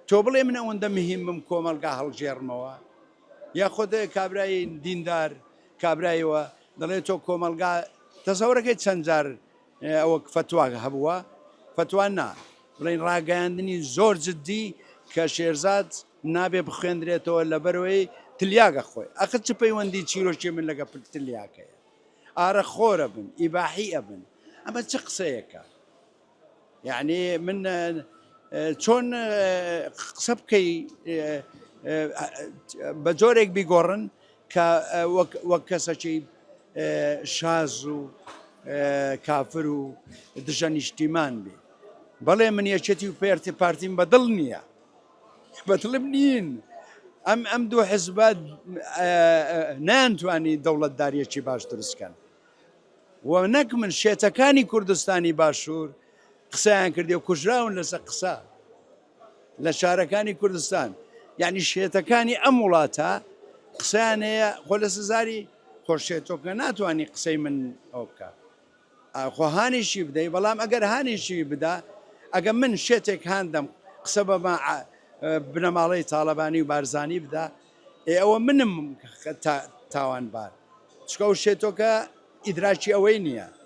تۆ بڵێ من ئەوەندە مهمم کۆمەلگا هەڵژێڕمەوە، یاخود کابرای دیندار کابرایەوە دەڵێت تۆ کۆمەلگا تەسەورەکەی چەند جار ئەوە فتوا هەبووە، فتوا نا بڵێن ڕاگەیاندنی زۆر جددی کە شێرزاد نابێ بخوێندرێتەوە لەبەرەوەی تلیاگە خۆی. ئەخە چ پەیوەندی چیرۆکی من لەگە تلیاکەیە؟ ئارەخۆرە بن، ئیباحیە بن، ئەمە چ قسەیەکە؟ یعنی من چۆن قسە بکەی بە جۆرێک بیگۆڕن کە وەک کەسەکی شاز و کافر و دژە نیشتیمان بێ. بەڵێ من یەکێتی و پارتیم بەدڵ نییە، بەدڵم نین. ئەم دوو حزبە نانتوانی دەوڵەتداریەکی باش دروستکەن. و نەک من شێتەکانی کوردستانی باشوور قسەیان کردی و کوژراون لەسەر قسە لە شارەکانی کوردستان، یعنی شێتەکانی ئەم وڵاتە قسەیان هەیە خۆ لە سزاری خۆشێتۆکە ناتوانانی قسەی من ئەو بکە خۆ هانیشی بدەی. بەڵام ئەگەر هانیشی بدا، ئەگە من شێتێک هاندەم قسە بەما بنەماڵەی تاالبانی و بارزانی بدا، ئەوە منم تاوانبار، چکە و شێتۆکە ئیدراکی ئەوەی نییە.